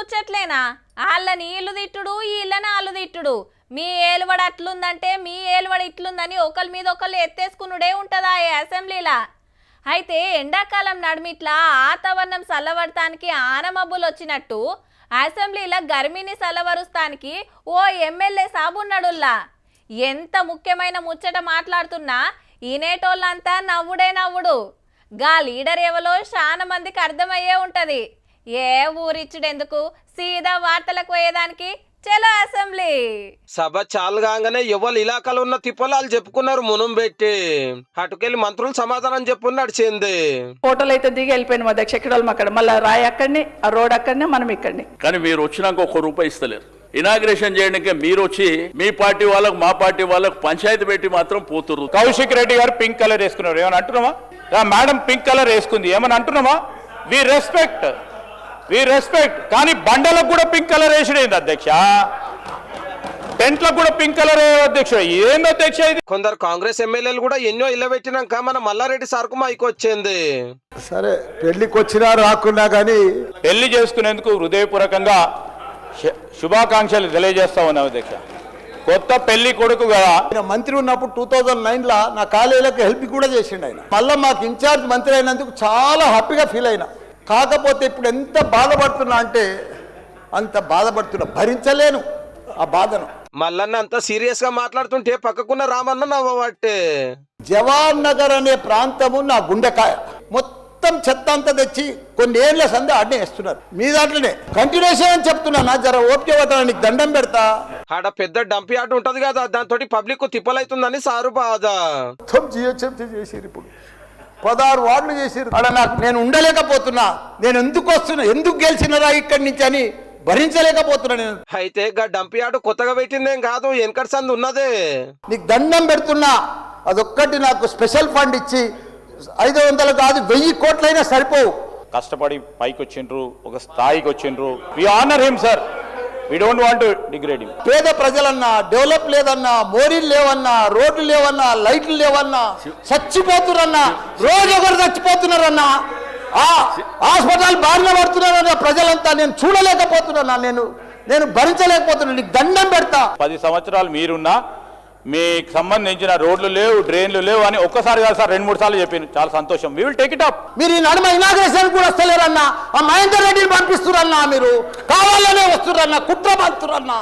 ముచ్చట్లేనా? వాళ్ళని ఇల్లు తిట్టుడు, వీళ్ళని వాళ్ళు తిట్టుడు. మీ ఏలువడ అట్లుందంటే మీ ఏలువడ ఇట్లుందని ఒకరి మీద ఒకళ్ళు ఎత్తేసుకునుడే ఉంటుందా ఈ అసెంబ్లీలా? అయితే ఎండాకాలం నడిమిట్లా వాతావరణం చల్లబడటానికి ఆనమబ్బులు వచ్చినట్టు అసెంబ్లీలో గర్మిని చల్లబరుస్తానికి ఓ ఎమ్మెల్యే సాబున్నాడుల్లా. ఎంత ముఖ్యమైన ముచ్చట మాట్లాడుతున్నా ఈనేటోళ్ళంతా నవ్వుడే నవ్వుడు. గా లీడర్ ఎవలో చాలా మందికి అర్థమయ్యే ఉంటది. ఏ ఊరిచ్చుడెందుకు, సీదా వార్తలకు పోయేదానికి చలో అసెంబ్లీ. సభ చాలు కాగానే ఎవరు ఇలాకాలో ఉన్న తిప్పలాలు చెప్పుకున్నారు మునం పెట్టి. అటుకెళ్ళి మంత్రులు సమాధానం చెప్పు నడిచింది. ఫోటోలు అయితే దిగి వెళ్ళిపోయిన మా అధ్యక్ష ఎక్కడ అక్కడ మళ్ళీ రాయి అక్కడిని, ఆ రోడ్ అక్కడనే, మనం ఇక్కడిని. కానీ మీరు వచ్చినాక ₹1 ఇస్తలేరు. ఇనాగ్రేషన్ చేయడానికి మీరు వచ్చి మీ పార్టీ వాళ్ళకు మా పార్టీ వాళ్ళకు పంచాయతీ పెట్టి మాత్రం పోతుర్రు. కౌశిక్ రెడ్డి గారు పింక్ కలర్ వేసుకున్నారు, ఏమని అంటున్నామా? మేడం పింక్ కలర్ వేసుకుంది, ఏమని అంటున్నామా? వి రెస్పెక్ట్ కానీ బండలకు కూడా పింక్ కలర్ వేసిడేంది అధ్యక్ష, టెంట్లకు కూడా పింక్ కలర్ అధ్యక్ష, ఏంది అధ్యక్ష ఇది? కొందరు కాంగ్రెస్ ఎమ్మెల్యేలు కూడా ఎన్నో ఇళ్ళ పెట్టినాక మన మల్లారెడ్డి సార్కు మైకి వచ్చింది. సరే పెళ్లికి వచ్చినా రాకున్నా కానీ పెళ్లి చేసుకునేందుకు హృదయపూర్వకంగా శుభాకాంక్షలు తెలియజేస్తా ఉన్నాం అధ్యక్ష. కొత్త పెళ్లి కొడుకు కదా. ఆయన మంత్రి ఉన్నప్పుడు 2009లో నా కాలేజీలకు హెల్ప్ కూడా చేసిండు ఆయన. మళ్ళీ మాకు ఇన్ఛార్జ్ మంత్రి అయినందుకు చాలా హ్యాపీగా ఫీల్ అయినా. కాకపోతే ఇప్పుడు ఎంత బాధపడుతున్నా అంటే అంత బాధపడుతున్నా, భరించలేను ఆ బాధను. మల్లన్న అంత సీరియస్ గా మాట్లాడుతుంటే పక్కకున్న రామన్న నవ్వబట్టే. జవాన్ నగర్ అనే ప్రాంతము నా గుండెకాయ. మొత్తం చెత్త అంతా తెచ్చి కొన్ని ఏళ్ల సందే ఆడనే వేస్తున్నారు. మీ దాంట్లోనే కంటిన్యూషన్ అని చెప్తున్నా. జర ఓపిక పట్టాలని నీకు దండం పెడతా. ఆడ పెద్ద డంపి ఆట ఉంటది కదా, దాంతో పబ్లిక్ తిప్పలైతుందని సారు బాధ. మొత్తం జిహెచ్ఎంసీ చేసిరు, ఇప్పుడు 16 వార్డులు చేసిరు. అక్కడ నాకు నేను ఉండలేకపోతున్నా. నేను ఎందుకు వస్తున్నా, ఎందుకు గెలిచినరా ఇక్కడి నుంచి అని భరించలేకపోతున్నా నేను. అయితే గా డంపి ఆట కొత్తగా పెట్టిందేం కాదు, వెనకటి సంది ఉన్నదే. నీకు దండం పెడుతున్నా, అదొక్కటి నాకు స్పెషల్ ఫండ్ ఇచ్చి 500 కాదు 1000 కోట్లైనా సరిపోవు. కష్టపడి పైకి వచ్చిండ్రు, ఒక స్థాయికి వచ్చిండ్రు. We honour him sir, we don't want to degrade him. పేద ప్రజలన్నా, డెవలప్ లేదన్నా, మోరీలు లేవన్నా, రోడ్లు లేవన్నా, లైట్లు లేవన్నా, చచ్చిపోతున్నారన్నా, రోజు ఒకరు చచ్చిపోతున్నారన్నా, హాస్పిటల్ బారిన పడుతున్నారన్న ప్రజలంతా. నేను చూడలేకపోతున్నా, నేను భరించలేకపోతున్నా. నీకు దండం పెడతా. 10 సంవత్సరాలు మీరున్నా మీకు సంబంధించిన రోడ్లు లేవు, డ్రైన్లు లేవు అని ఒక్కసారి కాదు సార్ 2-3 సార్లు చెప్పాను. చాలా సంతోషం. We will take it up. మీరు ఈ నడుమ ఇనాగ్రేషన్ కూడా వస్తలేరన్నా, ఆ మహేందర్ రెడ్డిని పంపిస్తురన్నా, మీరు కావాలనే వస్తురన్నా, కుట్ర పంతురన్నా.